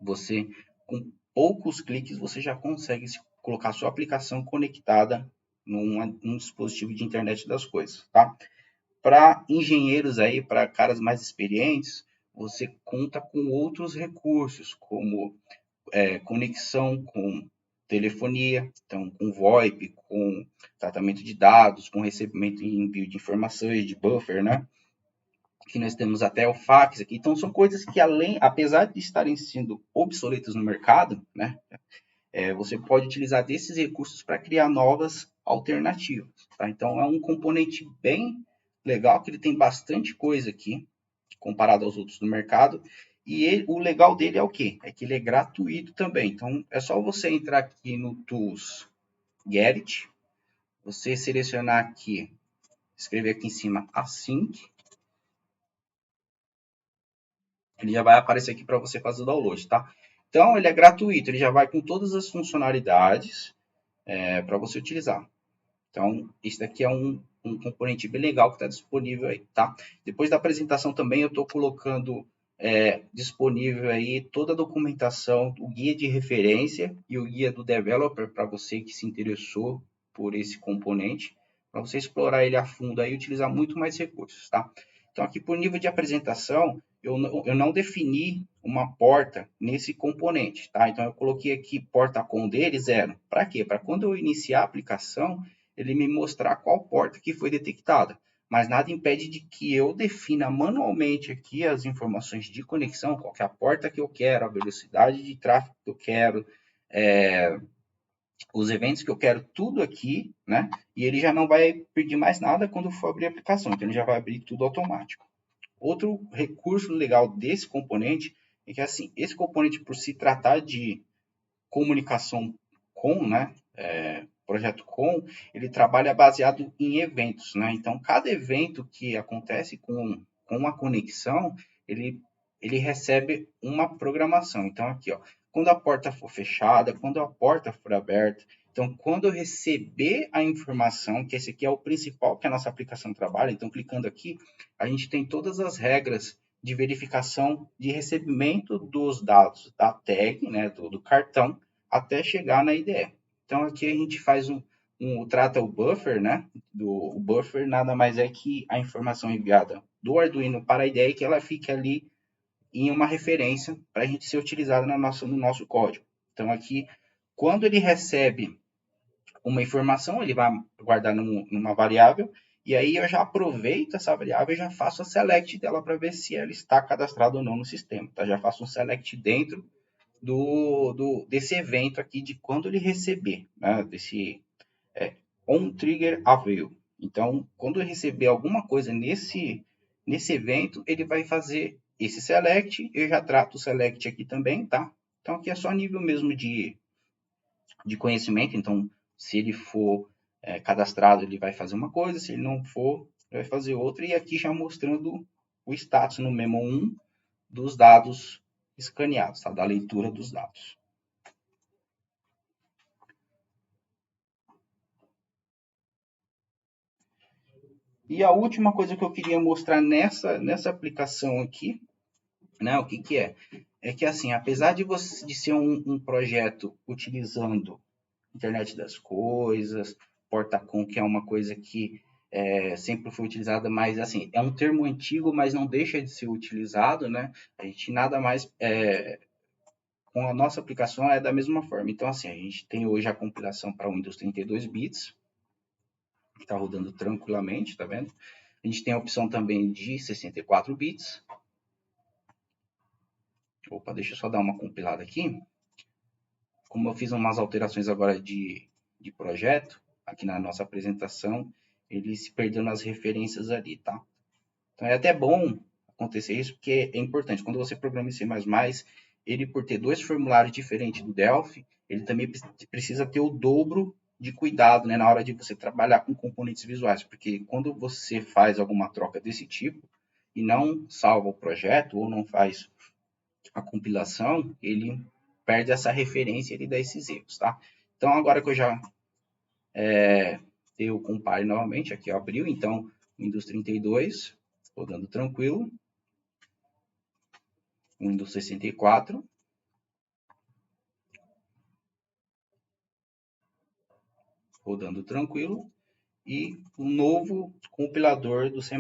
você, com poucos cliques, você já consegue colocar sua aplicação conectada num dispositivo de internet das coisas, tá? Para engenheiros aí, para caras mais experientes, você conta com outros recursos, como conexão com telefonia, então com VoIP, com tratamento de dados, com recebimento e envio de informações, de buffer, né? Aqui nós temos até o fax aqui. Então são coisas que apesar de estarem sendo obsoletas no mercado, né? Você pode utilizar desses recursos para criar novas alternativas, tá? Então é um componente bem legal, que ele tem bastante coisa aqui, comparado aos outros do mercado. E o legal dele é o quê? É que ele é gratuito também. Então, é só você entrar aqui no Tools Get, você selecionar aqui, escrever aqui em cima Async. Ele já vai aparecer aqui para você fazer o download, tá? Então, ele é gratuito, ele já vai com todas as funcionalidades para você utilizar. Então, isso daqui é um componente bem legal que está disponível aí, tá? Depois da apresentação também eu estou colocando disponível aí toda a documentação, o guia de referência e o guia do developer para você que se interessou por esse componente, para você explorar ele a fundo aí e utilizar muito mais recursos, tá? Então, aqui por nível de apresentação, eu não defini uma porta nesse componente, tá? Então, eu coloquei aqui porta com dele 0. Para quê? Para quando eu iniciar a aplicação, ele me mostrar qual porta que foi detectada. Mas nada impede de que eu defina manualmente aqui as informações de conexão, qual que é a porta que eu quero, a velocidade de tráfego que eu quero, os eventos que eu quero tudo aqui, né? E ele já não vai pedir mais nada quando for abrir a aplicação, então ele já vai abrir tudo automático. Outro recurso legal desse componente é que, assim, esse componente, por se tratar de comunicação com, né, projeto com, ele trabalha baseado em eventos, né? Então, cada evento que acontece com uma conexão, ele recebe uma programação. Então, aqui, ó, quando a porta for fechada, quando a porta for aberta, então, quando eu receber a informação, que esse aqui é o principal que a nossa aplicação trabalha, então, clicando aqui, a gente tem todas as regras de verificação de recebimento dos dados da tag, né, do cartão, até chegar na IDE. Então, aqui a gente faz trata o buffer, né? O buffer nada mais é que a informação enviada do Arduino para a IDE e que ela fique ali em uma referência para a gente ser utilizada no nosso código. Então, aqui, quando ele recebe uma informação, ele vai guardar numa variável, e aí eu já aproveito essa variável e já faço a select dela para ver se ela está cadastrada ou não no sistema. Tá? Já faço um select dentro desse evento aqui de quando ele receber, né? Desse on trigger avail. Então, quando ele receber alguma coisa nesse evento, ele vai fazer esse select. Eu já trato o select aqui também, tá? Então, aqui é só nível mesmo de conhecimento. Então, se ele for cadastrado, ele vai fazer uma coisa. Se ele não for, ele vai fazer outra. E aqui já mostrando o status no Memo 1 dos dados escaneados, tá? Da leitura dos dados. E a última coisa que eu queria mostrar nessa aplicação aqui, né, o que, que é? É que, assim, apesar de ser um projeto utilizando internet das coisas, Portacom, que é uma coisa que sempre foi utilizada, mas, assim, é um termo antigo, mas não deixa de ser utilizado, né? A gente nada mais... com a nossa aplicação é da mesma forma. Então, assim, a gente tem hoje a compilação para Windows 32 bits, que está rodando tranquilamente, tá vendo? A gente tem a opção também de 64 bits. Opa, deixa eu só dar uma compilada aqui. Como eu fiz umas alterações agora de projeto, aqui na nossa apresentação, ele se perdeu nas referências ali, tá? Então é até bom acontecer isso, porque é importante. Quando você programa em C++, ele por ter dois formulários diferentes do Delphi, ele também precisa ter o dobro de cuidado, né, na hora de você trabalhar com componentes visuais, porque quando você faz alguma troca desse tipo e não salva o projeto ou não faz a compilação, ele perde essa referência e ele dá esses erros, tá? Então agora que eu já dei o compare novamente, aqui abriu, então Windows 32, rodando tranquilo, Windows 64, rodando tranquilo, e o novo compilador do C++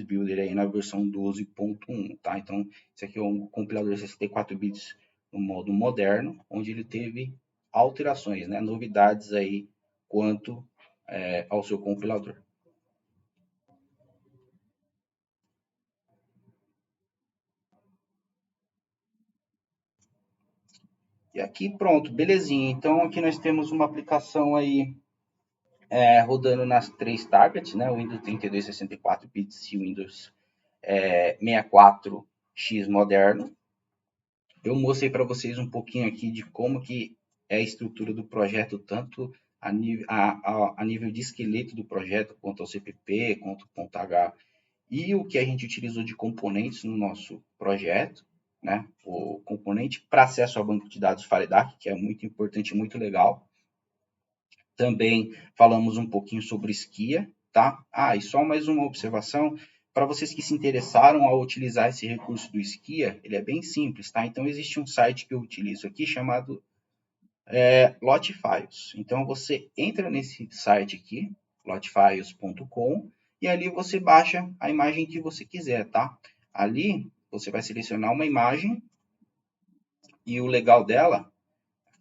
Builder aí na versão 12.1, tá? Então, esse aqui é um compilador de 64 bits no modo moderno, onde ele teve alterações, né? Novidades aí quanto ao seu compilador. E aqui pronto, belezinha. Então aqui nós temos uma aplicação aí rodando nas três targets, né? O Windows 32, 64 bits e o Windows 64X moderno. Eu mostrei para vocês um pouquinho aqui de como que é a estrutura do projeto, tanto a nível de esqueleto do projeto, quanto ao CPP, quanto ao ponto H, e o que a gente utilizou de componentes no nosso projeto, né? O componente para acesso ao banco de dados FireDAC, que é muito importante e muito legal. Também falamos um pouquinho sobre Skia, tá? E só mais uma observação, para vocês que se interessaram a utilizar esse recurso do Skia, ele é bem simples, tá? Então, existe um site que eu utilizo aqui chamado Lotfiles. Então, você entra nesse site aqui, lotfiles.com, e ali você baixa a imagem que você quiser, tá? Ali, você vai selecionar uma imagem, e o legal dela,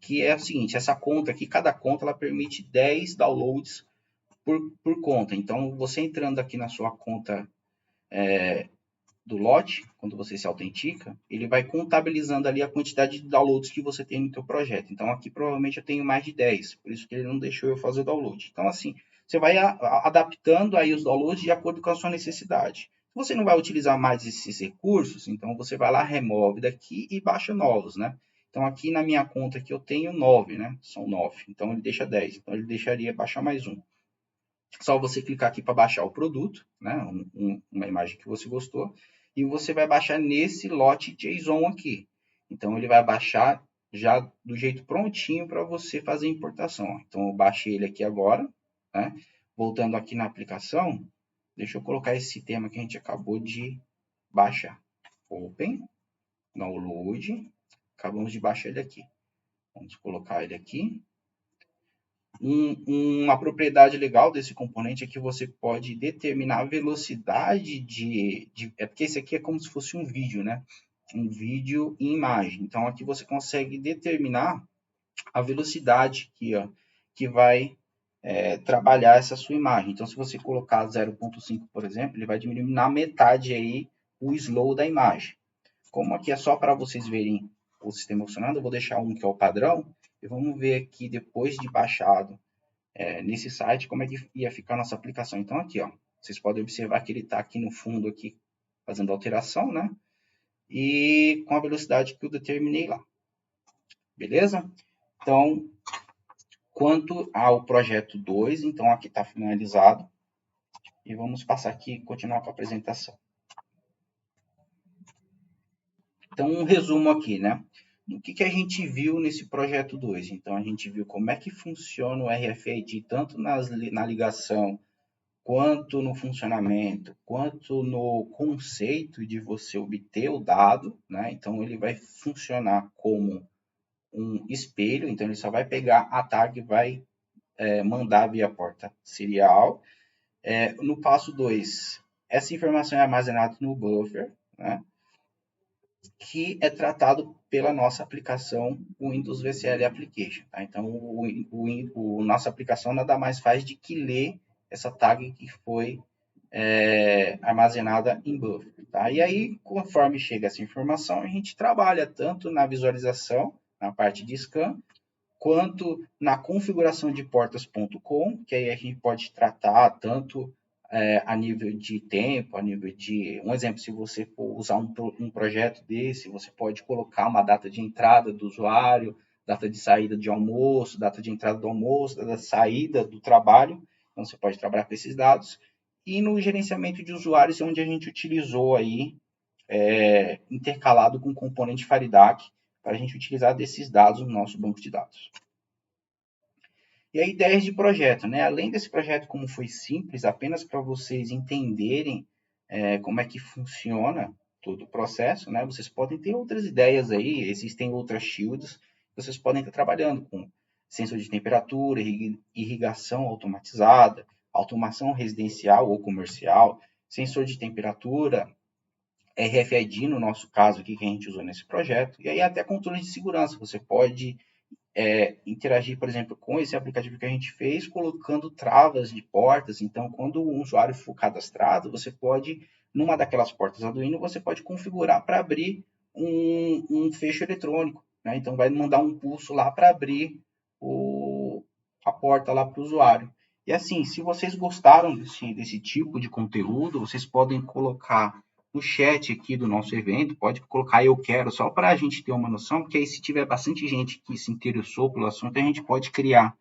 que é o seguinte, essa conta aqui, cada conta, ela permite 10 downloads por conta. Então, você entrando aqui na sua conta do lote, quando você se autentica, ele vai contabilizando ali a quantidade de downloads que você tem no seu projeto. Então, aqui provavelmente eu tenho mais de 10, por isso que ele não deixou eu fazer o download. Então, assim, você vai adaptando aí os downloads de acordo com a sua necessidade. Se você não vai utilizar mais esses recursos, então você vai lá, remove daqui e baixa novos, né? Então, aqui na minha conta aqui eu tenho 9, né? São 9, então ele deixa 10. Então, ele deixaria baixar mais um. Só você clicar aqui para baixar o produto, né? Uma imagem que você gostou, e você vai baixar nesse lote JSON aqui. Então ele vai baixar já do jeito prontinho para você fazer a importação. Então eu baixei ele aqui agora, né? Voltando aqui na aplicação, deixa eu colocar esse tema que a gente acabou de baixar. Open, download, acabamos de baixar ele aqui. Vamos colocar ele aqui. Uma propriedade legal desse componente é que você pode determinar a velocidade é porque esse aqui é como se fosse um vídeo, né? Um vídeo em imagem. Então, aqui você consegue determinar a velocidade que vai trabalhar essa sua imagem. Então, se você colocar 0.5, por exemplo, ele vai diminuir na metade aí o slow da imagem. Como aqui é só para vocês verem o sistema funcionando, eu vou deixar um que é o padrão, e vamos ver aqui depois de baixado nesse site como é que ia ficar a nossa aplicação. Então aqui, ó, vocês podem observar que ele está aqui no fundo aqui fazendo alteração, né? E com a velocidade que eu determinei lá. Beleza? Então, quanto ao projeto 2, então aqui está finalizado. E vamos passar aqui e continuar com a apresentação. Então, um resumo aqui, né? O que a gente viu nesse projeto 2? Então, a gente viu como é que funciona o RFID, tanto na ligação, quanto no funcionamento, quanto no conceito de você obter o dado, né? Então, ele vai funcionar como um espelho, então ele só vai pegar a tag e vai mandar via porta serial. No passo 2, essa informação é armazenada no buffer, né? Que é tratado pela nossa aplicação Windows VCL Application. Tá? Então, nossa aplicação nada mais faz de que ler essa tag que foi armazenada em buffer. Tá? E aí, conforme chega essa informação, a gente trabalha tanto na visualização, na parte de scan, quanto na configuração de portas.com, que aí a gente pode tratar tanto a nível de tempo, a nível de... Um exemplo, se você for usar um projeto desse, você pode colocar uma data de entrada do usuário, data de saída de almoço, data de entrada do almoço, data de saída do trabalho. Então, você pode trabalhar com esses dados. E no gerenciamento de usuários, onde a gente utilizou aí, intercalado com o componente Faridac, para a gente utilizar desses dados no nosso banco de dados. E aí, ideias de projeto, né? Além desse projeto, como foi simples, apenas para vocês entenderem como é que funciona todo o processo, né? Vocês podem ter outras ideias aí, existem outras shields, vocês podem estar trabalhando com sensor de temperatura, irrigação automatizada, automação residencial ou comercial, sensor de temperatura, RFID no nosso caso aqui que a gente usou nesse projeto, e aí até controle de segurança, você pode interagir, por exemplo, com esse aplicativo que a gente fez, colocando travas de portas. Então, quando um usuário for cadastrado, você pode, numa daquelas portas Arduino, você pode configurar para abrir um fecho eletrônico. Né? Então, vai mandar um pulso lá para abrir a porta lá para o usuário. E assim, se vocês gostaram desse tipo de conteúdo, vocês podem colocar no chat aqui do nosso evento, pode colocar eu quero, só para a gente ter uma noção, porque aí se tiver bastante gente que se interessou pelo assunto, a gente pode criar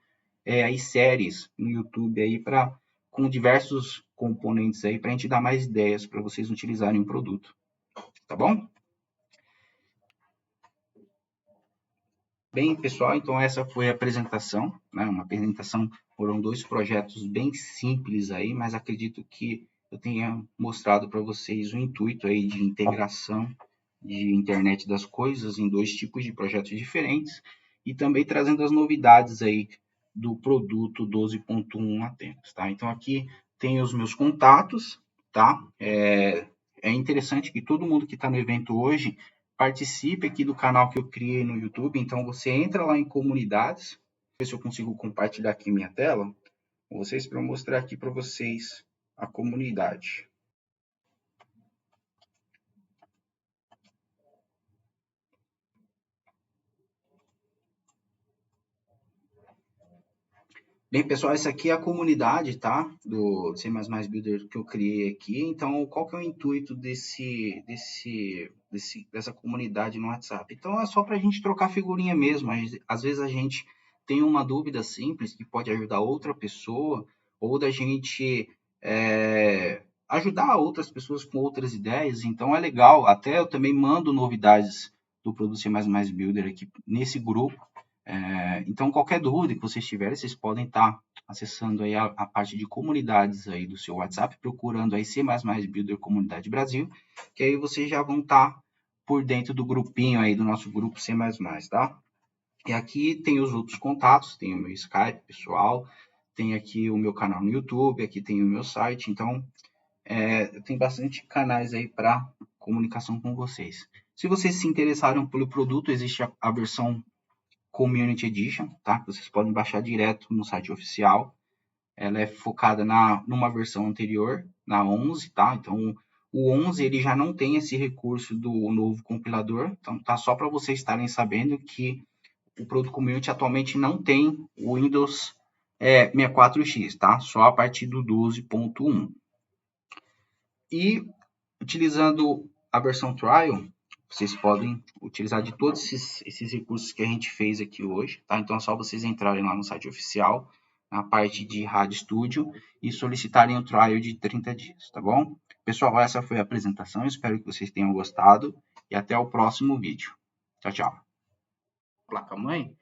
aí séries no YouTube aí com diversos componentes aí para a gente dar mais ideias para vocês utilizarem o produto. Tá bom? Bem, pessoal, então essa foi a apresentação, né? Uma apresentação, foram 2 projetos bem simples aí, mas acredito que eu tenha mostrado para vocês o intuito aí de integração de internet das coisas em 2 tipos de projetos diferentes e também trazendo as novidades aí do produto 12.1 Atenas, tá? Então aqui tem os meus contatos, tá? É interessante que todo mundo que está no evento hoje participe aqui do canal que eu criei no YouTube. Então você entra lá em comunidades, ver se eu consigo compartilhar aqui minha tela com vocês para mostrar aqui para vocês a comunidade. Bem, pessoal, essa aqui é a comunidade, tá? Do C++ Builder que eu criei aqui. Então, qual que é o intuito dessa comunidade no WhatsApp? Então, é só para a gente trocar figurinha mesmo. Às vezes a gente tem uma dúvida simples que pode ajudar outra pessoa, ou da gente ajudar outras pessoas com outras ideias. Então, é legal. Até eu também mando novidades do produto C++ Builder aqui nesse grupo. Então, qualquer dúvida que vocês tiverem, vocês podem estar acessando aí a parte de comunidades aí do seu WhatsApp, procurando aí C++ Builder Comunidade Brasil, que aí vocês já vão estar por dentro do grupinho aí, do nosso grupo C++, tá? E aqui tem os outros contatos, tem o meu Skype pessoal, tem aqui o meu canal no YouTube, aqui tem o meu site, então eu tenho bastante canais aí para comunicação com vocês. Se vocês se interessaram pelo produto, existe a versão Community Edition, tá? Vocês podem baixar direto no site oficial. Ela é focada numa versão anterior, na 11, tá? Então, o 11 ele já não tem esse recurso do novo compilador. Então, tá só para vocês estarem sabendo que o produto Community atualmente não tem o Windows 64X, tá? Só a partir do 12.1. E utilizando a versão Trial, vocês podem utilizar de todos esses recursos que a gente fez aqui hoje, tá? Então é só vocês entrarem lá no site oficial, na parte de Rádio Studio e solicitarem o trial de 30 dias, tá bom? Pessoal, essa foi a apresentação, espero que vocês tenham gostado e até o próximo vídeo. Tchau, tchau. Placa-mãe?